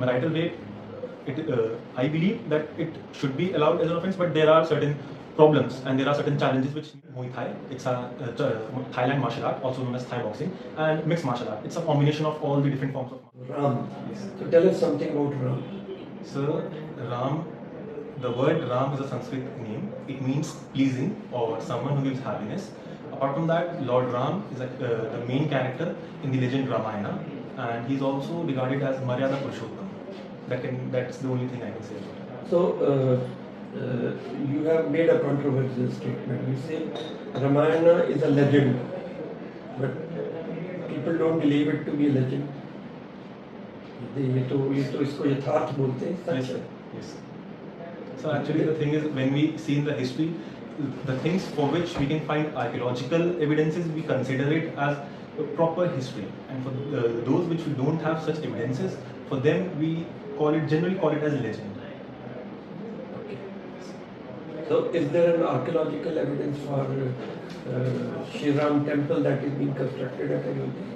Marital rape, I believe that it should be allowed as an offense, but there are certain problems and there are certain challenges which Muay Thai, it's a Thailand martial art, also known as Thai boxing, and mixed martial art. It's a combination of all the different forms of Ram. Yes. So tell us something about Ram. So Ram, the word Ram is a Sanskrit name. It means pleasing or someone who gives happiness. Apart from that, Lord Ram is the main character in the legend Ramayana, and he's also regarded as Maryada Purushottam. That's the only thing I can say about it. So you have made a controversial statement. You say Ramayana is a legend, but people don't believe it to be a legend. ये तो इसको यथार्थ बोलते हैं. Yes, sir. Yes. So actually, the thing is, when we see in the history, the things for which we can find archaeological evidences, we consider it as a proper history, and for those which we don't have such evidences, for them we generally call it as legend. Okay. So, is there an archaeological evidence for Shri Ram temple that is being constructed at Ayodhya?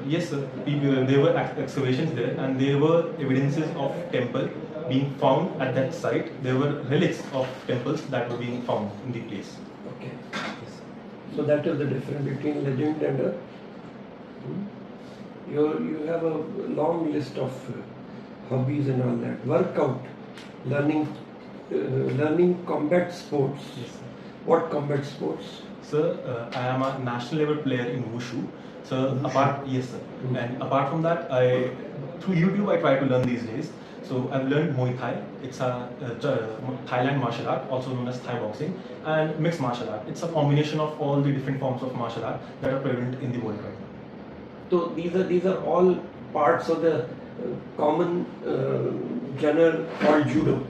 Yes, sir. There were excavations there, and there were evidences of temple being found at that site. There were relics of temples that were being found in the place. Okay. Yes. So that is the difference between legend and a. You have a long list of hobbies and all that. Workout, learning combat sports. Yes, sir. What combat sports? Sir, I am a national level player in Wushu. So yes, sir. And apart from that, through YouTube I try to learn these days. So I've learned Muay Thai. It's a Thailand martial art, also known as Thai boxing, and mixed martial art. It's a combination of all the different forms of martial art that are prevalent in the world right now. So these are all parts of the common genre called judo.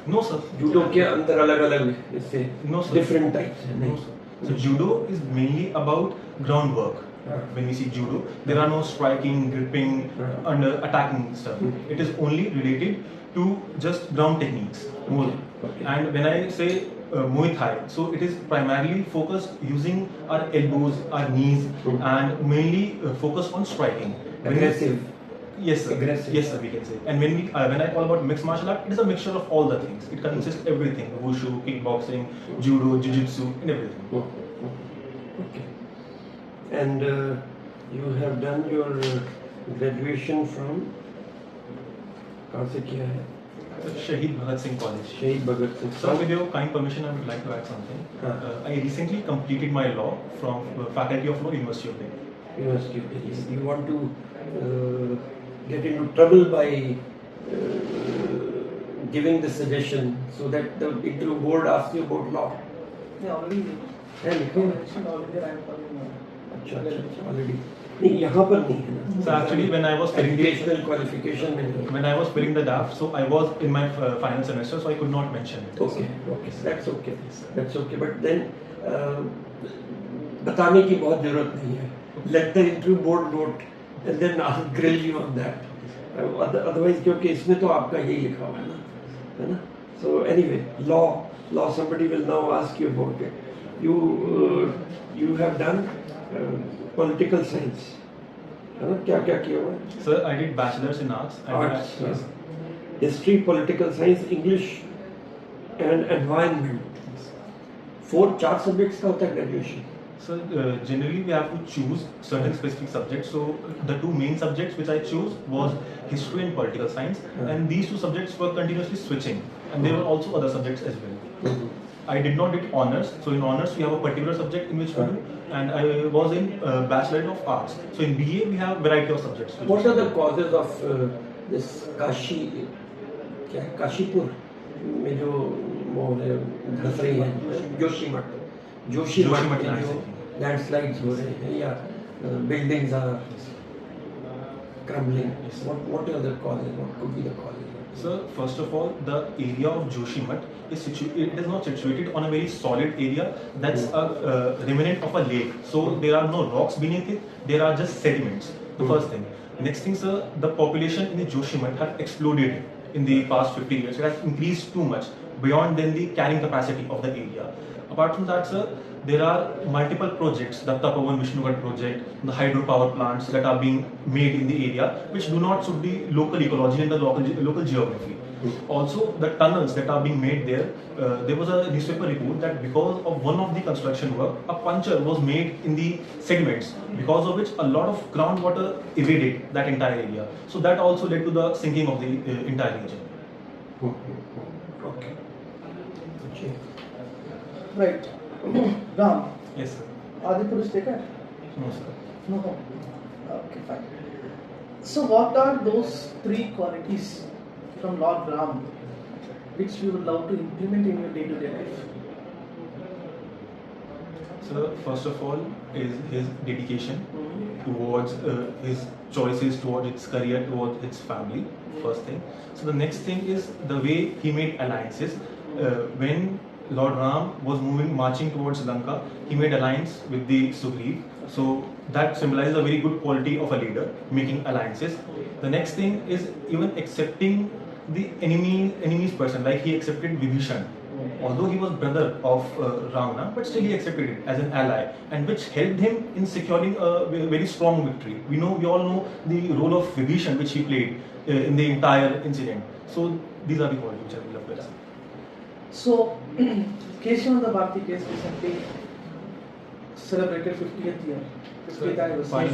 No, sir. Judo के अंदर अलग-अलग इससे no, sir. Different types. No, sir. So judo is mainly about groundwork. When we see judo, there are no striking, gripping, and attacking stuff. It is only related to just ground techniques more. Okay. And when I say Muay Thai, so it is primarily focused using our elbows, our knees, and mainly focused on striking. Aggressive. Yes, sir. Aggressive. Yes, sir, we can say. And when I call about mixed martial art, it is a mixture of all the things. It consists of everything: wushu, kickboxing, judo, jiu-jitsu, and everything. Okay. And you have done your graduation from कहाँ से किया है? Shahid Bhagat Singh College. Shahid Bhagat Singh. So with your kind permission, I would like to add something. I recently completed my law from Faculty of Law, University of Delhi. University of Delhi. You want to get into trouble by giving the suggestion so that the interview board asks you about law? Yeah, already. अच्छा already. नहीं यहाँ पर नहीं है ना. So actually, when I was filling educational qualification में नहीं. When I was filling the draft, so I was in my final semester, so I could not mention it. Okay, that's okay. That's okay. But then बताने की बहुत जरूरत नहीं है. Let the interview board note and then I'll grill you on that. Otherwise क्योंकि इसमें तो आपका यही लिखा हुआ है ना. So anyway, law somebody will now ask you about it. You have done political science. क्या किया हुआ है? Sir, I did bachelor's in arts. Arts. Yes. History, political science, English, and environment. 4 subjects का होता है graduation. So generally we have to choose certain specific subjects. So the 2 main subjects which I chose was history and political science, and these 2 subjects were continuously switching, and there were also other subjects as well. I did not do honors. So in honors we have a particular subject in which we do, and I was in Bachelor of Arts. So in BA we have variety of subjects. What are the causes of this Kashipur में जो धस रही है जोशीमठ में जो landslides हो रहे हैं या buildings are crumbling? What are the causes? What could be the causes? So first of all, the area of Joshimath is not situated on a very solid area. That's a remnant of a lake. So there are no rocks beneath it. There are just sediments. The first thing. Next thing, sir, the population in the Joshimath have exploded in the past 50 years. It has increased too much. beyond than the carrying capacity of the area. Apart from that, sir, there are multiple projects, the TOPPER Vishnugad project, the hydropower plants that are being made in the area, which do not suit the local ecology and the local geography. Also, the tunnels that are being made there, there was a newspaper report that because of one of the construction work, a puncture was made in the segments, because of which a lot of groundwater evaded that entire area. So that also led to the sinking of the entire region. Okay. Okay. Right. Ram, Yes, sir. Adipurush dekha? No, sir. No. Okay, fine. So what are those 3 qualities from Lord Ram which you would love to implement in your day-to-day life? So first of all is his dedication towards his choices, towards his career, towards his family, first thing. So the next thing is the way he made alliances. When Lord Ram was marching towards Lanka, he made alliance with the Sugriv. So that symbolizes a very good quality of a leader, making alliances. The next thing is even accepting the enemy's person, like he accepted Vibhishan. Although he was brother of Ravana, but still he accepted it as an ally, and which helped him in securing a very strong victory. We all know the role of Vibhishan which he played in the entire incident. So these are the qualities which I would love to say. So, Keshavanda Bharti case recently celebrated 50th year, 50th anniversary.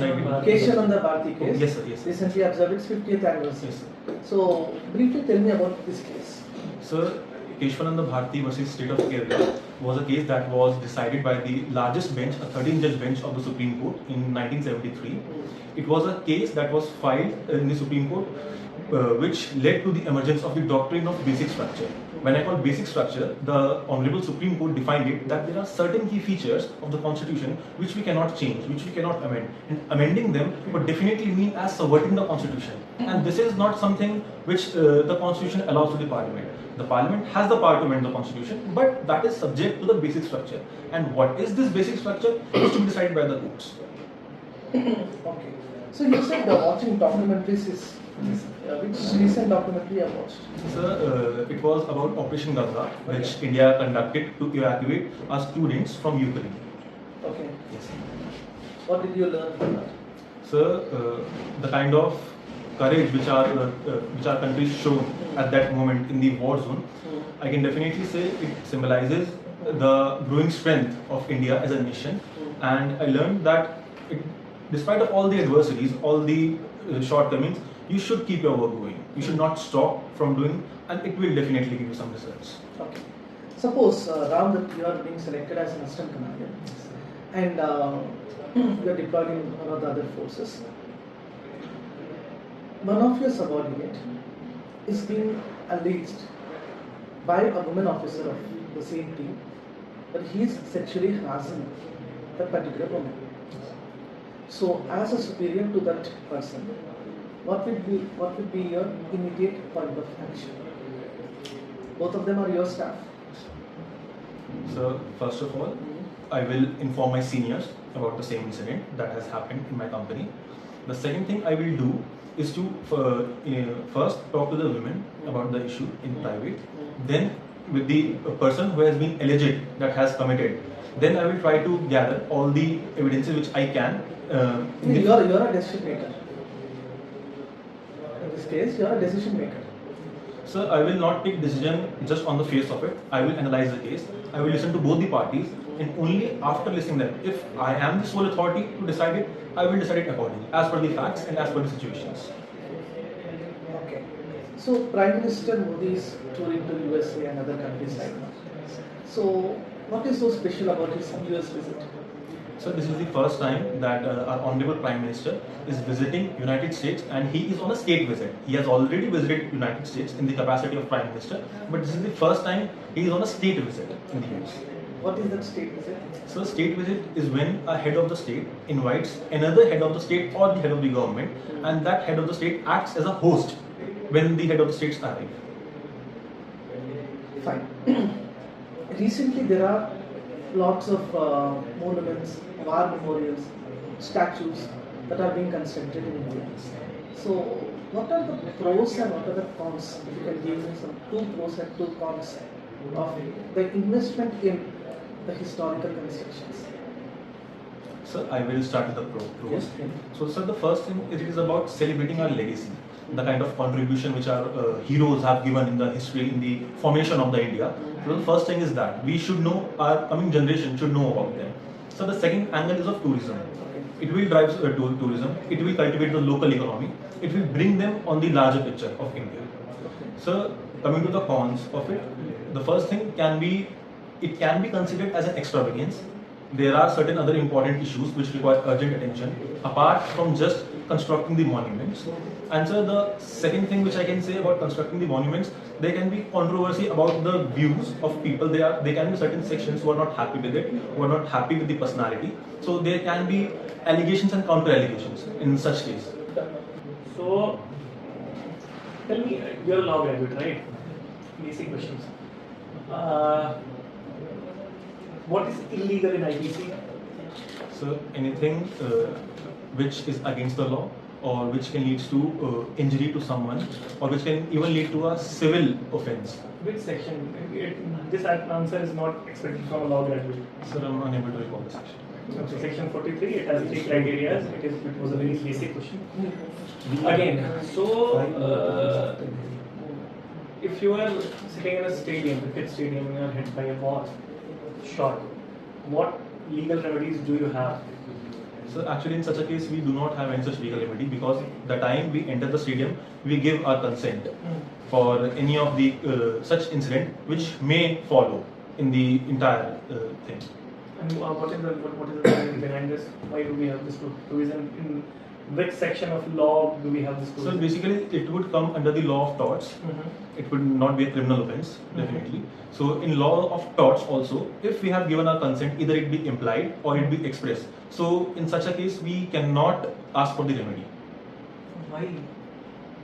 Keshavanda Bharti case Yes, sir. Yes. recently observed its 50th anniversary. Yes, sir. So, briefly tell me about this case. Sir, Keshwananda Bharti versus State of Kerala was a case that was decided by the largest bench, a 13-judge bench of the Supreme Court in 1973. It was a case that was filed in the Supreme Court which led to the emergence of the doctrine of basic structure. When I call basic structure, the Honorable Supreme Court defined it that there are certain key features of the Constitution which we cannot change, which we cannot amend. And amending them would definitely mean as subverting the Constitution. And this is not something which the Constitution allows to the Parliament. The Parliament has the power to amend the Constitution, but that is subject to the basic structure. And what is this basic structure is to be decided by the courts. Okay. So you said watching documentaries is which recent documentary you have watched? Sir, it was about Operation Ganga, which India conducted to evacuate our students from Ukraine. Okay. Yes. What did you learn from that? Sir, the kind of courage which our country showed at that moment in the war zone, I can definitely say it symbolizes the growing strength of India as a nation. And I learned that despite of all the adversities, all the shortcomings, you should keep your work going. You should not stop from doing, and it will definitely give you some results. Okay. Suppose, Ram, that you are being selected as an assistant commander, and you are deployed in one of the other forces. One of your subordinate is being alleged by a woman officer of the same team that he is sexually harassing that particular woman. So, as a superior to that person, what would be your immediate point of action? Both of them are your staff. So, first of all, I will inform my seniors about the same incident that has happened in my company. The second thing I will do is to first talk to the women about the issue in private. Then, with the person who has been alleged that has committed, then I will try to gather all the evidences which I can. You are a decision maker. In this case, you are a decision maker. Sir, I will not take decision just on the face of it. I will analyze the case. I will listen to both the parties, and only after listening them, if I am the sole authority to decide it, I will decide it accordingly, as per the facts and as per the situations. Okay. So, Prime Minister Modi is touring to USA and other countries right now. So, what is so special about his US visit? So this is the first time that our Honorable Prime Minister is visiting United States, and he is on a state visit. He has already visited United States in the capacity of Prime Minister, but this is the first time he is on a state visit in the US. What is that state visit? So state visit is when a head of the state invites another head of the state or the head of the government, and that head of the state acts as a host when the head of the states arrive. Fine. Recently there are lots of monuments, war memorials, statues that are being constructed in India. So, what are the pros and what are the cons? If you can give me some 2 pros and 2 cons of the investment in the historical constructions? So I will start with the pros. Yes. So sir, the first thing it is about celebrating our legacy, the kind of contribution which our heroes have given in the history, in the formation of the India. So the first thing is that we should know, our coming generation should know about them. So the second angle is of tourism. It will drive tourism, it will cultivate the local economy, it will bring them on the larger picture of India. So coming to the cons of it, the first thing can be, it can be considered as an extravagance. There are certain other important issues which require urgent attention apart from just constructing the monuments. And so the second thing which I can say about constructing the monuments, there can be controversy about the views of people. There can be certain sections who are not happy with it, who are not happy with the personality. So there can be allegations and counter allegations in such case. So tell me, you're a law graduate, right? Basic questions. What is illegal in IPC? So anything which is against the law, or which can lead to injury to someone, or which can even lead to a civil offense. Which section? This answer is not expected from a law graduate. Sir, I'm unable to recall the section. Okay, section 43, it has 3 criteria. It was a very basic question. Again, so if you are sitting in a stadium, cricket stadium, and you are hit by a ball, shot, what legal remedies do you have? So actually in such a case we do not have any such legal remedy, because the time we enter the stadium we give our consent for any of the such incident which may follow in the entire thing. And what is the reason behind this? Why do we have this provision? In which section of law do we have this provision? So basically it would come under the law of torts. It would not be a criminal offense, definitely. So in law of torts also, if we have given our consent, either it be implied or it be expressed. So in such a case, we cannot ask for the remedy. Why?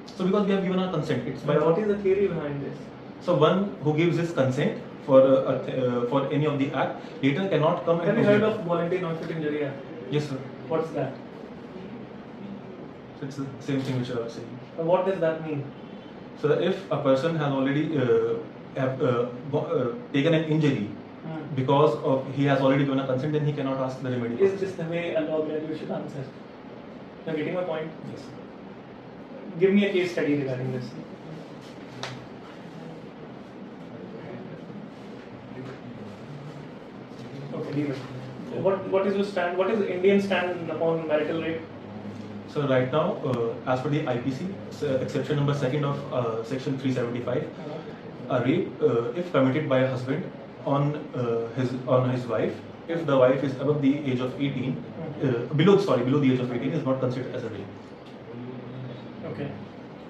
So because we have given our consent, it's by What is the theory behind this? So one who gives his consent for any of the act later cannot come Have and you heard proceed. of voluntary non-fit injury act? Yes, sir. What's that? So it's the same thing which I was saying. What does that mean? So if a person has already taken an injury because of he has already given a consent, then he cannot ask the remedy. Is this the way a law graduate should answer? You're getting my point? Yes. Give me a case study regarding this. Okay, leave it. What is your stand? What is the Indian stand upon marital rape? So right now, as per the IPC, exception number 2 of section 375, a rape, if committed by a husband on his wife, if the wife is above the age of 18, below the age of 18, is not considered as a rape. Okay.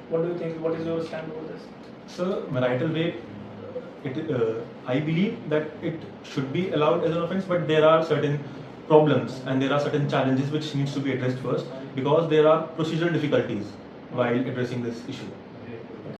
What do you think? What is your stand on this? So marital rape, I believe that it should be allowed as an offense, but there are certain problems and there are certain challenges which needs to be addressed first, because there are procedural difficulties while addressing this issue.